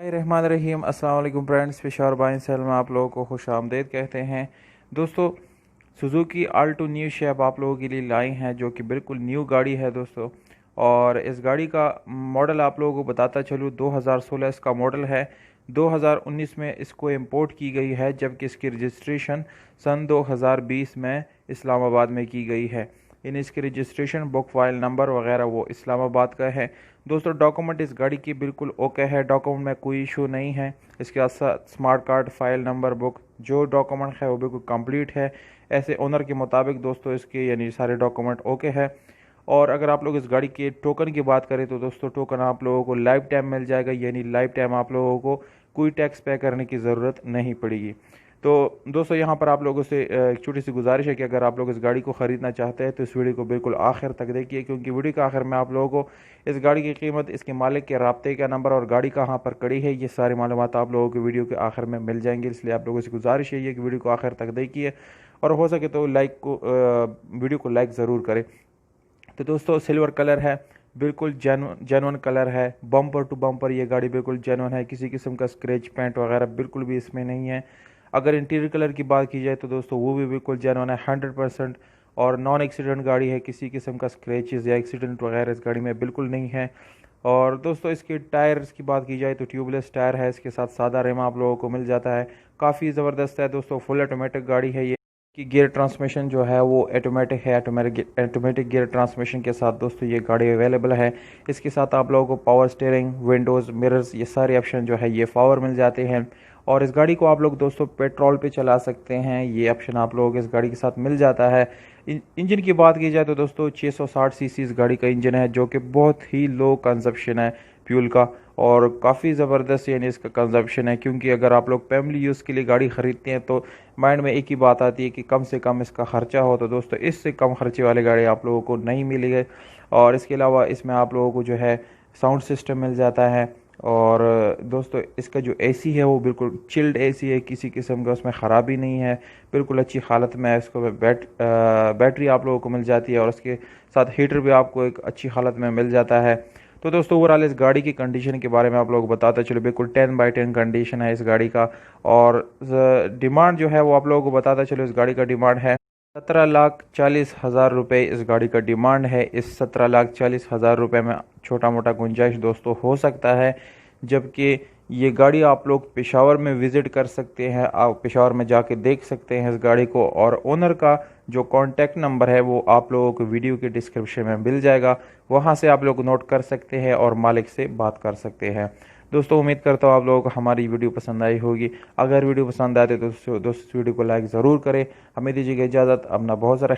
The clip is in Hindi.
रहमान रहीम। अस्सलाम वालेकुम फ्रेंड्स, पेशावर बाइन सेल में आप लोगों को खुश आमदेद कहते हैं। दोस्तों, सुजुकी आल्टो न्यू शेप आप लोगों के लिए लाई हैं, जो कि बिल्कुल न्यू गाड़ी है दोस्तों। और इस गाड़ी का मॉडल आप लोगों को बताता चलूँ, 2016 इसका मॉडल है। 2019 में इसको इंपोर्ट की गई है, जबकि इसकी रजिस्ट्रेशन सन 2020 में इस्लामाबाद में की गई है। इन इसकी रजिस्ट्रेशन बुक फाइल नंबर वगैरह वो इस्लामाबाद का है। दोस्तों, डॉक्यूमेंट इस गाड़ी की बिल्कुल ओके है, डॉक्यूमेंट में कोई इशू नहीं है। इसके साथ smart card, file number, book, जो डॉक्यूमेंट है वो बिल्कुल कंप्लीट है। ऐसे ओनर के मुताबिक दोस्तों इसके यानी सारे डॉक्यूमेंट ओके है। और अगर आप लोग इस गाड़ी के टोकन की बात करें तो दोस्तों, टोकन आप लोगों को लाइफ टाइम मिल जाएगा, यानी लाइफ टाइम आप लोगों को कोई टैक्स पे करने की ज़रूरत नहीं पड़ेगी। तो दोस्तों, यहाँ पर आप लोगों से एक छोटी सी गुजारिश है कि अगर आप लोग इस गाड़ी को ख़रीदना चाहते हैं तो इस वीडियो को बिल्कुल आखिर तक देखिए, क्योंकि वीडियो के आखिर में आप लोगों को इस गाड़ी की कीमत, इसके मालिक के राब्ते का नंबर और गाड़ी कहाँ पर खड़ी है, ये सारी मालूमात आप लोगों को वीडियो के आखिर में मिल जाएंगी। इसलिए आप लोगों से गुजारिश है कि वीडियो को आखिर तक देखिए और हो सके तो वीडियो को लाइक ज़रूर करें। तो दोस्तों, सिल्वर कलर है, बिल्कुल जेनवन कलर है, बम्पर टू बम्पर ये गाड़ी बिल्कुल जेनवन है, किसी किस्म का स्क्रैच पेंट वगैरह बिल्कुल भी इसमें नहीं है। अगर इंटीरियर कलर की बात की जाए तो दोस्तों वो भी बिल्कुल जेनवन है, 100%। और नॉन एक्सीडेंट गाड़ी है, किसी किस्म का स्क्रैचेस या एक्सीडेंट वगैरह इस गाड़ी में बिल्कुल नहीं है। और दोस्तों, इसके टायर्स की बात की जाए तो ट्यूबलेस टायर है, इसके साथ सादा रिम आप लोगों को मिल जाता है। काफ़ी ज़बरदस्त है दोस्तों, फुल ऑटोमेटिक गाड़ी है ये। कि गियर ट्रांसमिशन जो है वो ऑटोमेटिक है, ऑटोमेटिक गियर ट्रांसमिशन के साथ दोस्तों ये गाड़ी अवेलेबल है। इसके साथ आप लोगों को पावर स्टीयरिंग, विंडोज़, मिरर्स, ये सारे ऑप्शन जो है ये पावर मिल जाते हैं। और इस गाड़ी को आप लोग दोस्तों पेट्रोल पे चला सकते हैं, ये ऑप्शन आप लोगों को इस गाड़ी के साथ मिल जाता है। इंजन की बात की जाए तो दोस्तों 660 सीसी इस गाड़ी का इंजन है, जो कि बहुत ही लो कंजप्शन है फ्यूल का, और काफ़ी ज़बरदस्त यानी इसका कंजप्शन है। क्योंकि अगर आप लोग फैमिली यूज़ के लिए गाड़ी ख़रीदते हैं तो माइंड में एक ही बात आती है कि कम से कम इसका ख़र्चा हो, तो दोस्तों इससे कम खर्चे वाली गाड़ी आप लोगों को नहीं मिलेगी। और इसके अलावा इसमें आप लोगों को जो है साउंड सिस्टम मिल जाता है। और दोस्तों, इसका जो एसी है वो बिल्कुल चिल्ड एसी है, किसी किस्म का उसमें ख़राबी नहीं है, बिल्कुल अच्छी हालत में है। इसको बैटरी आप लोगों को मिल जाती है, और उसके साथ हीटर भी आपको एक अच्छी हालत में मिल जाता है। तो दोस्तों, ओवरऑल इस गाड़ी की कंडीशन के बारे में आप लोग बताते चलो, बिल्कुल 10/10 कंडीशन है इस गाड़ी का। और डिमांड जो है वो आप लोगों को बताता चलो, इस गाड़ी का डिमांड है 17,40,000 रुपये इस गाड़ी का डिमांड है। इस 17,40,000 रुपये में छोटा मोटा गुंजाइश दोस्तों हो सकता है, जबकि ये गाड़ी आप लोग पेशावर में विज़िट कर सकते हैं, आप पेशावर में जाके देख सकते हैं इस गाड़ी को। और ओनर का जो कॉन्टैक्ट नंबर है वो आप लोगों को वीडियो के डिस्क्रिप्शन में मिल जाएगा, वहाँ से आप लोग नोट कर सकते हैं और मालिक से बात कर सकते हैं। दोस्तों, उम्मीद करता हूँ आप लोगों को हमारी वीडियो पसंद आई होगी। अगर वीडियो पसंद आए तो दोस्तों वीडियो को लाइक ज़रूर करें। हमें दीजिएगा इजाज़त, अपना बहुत सारा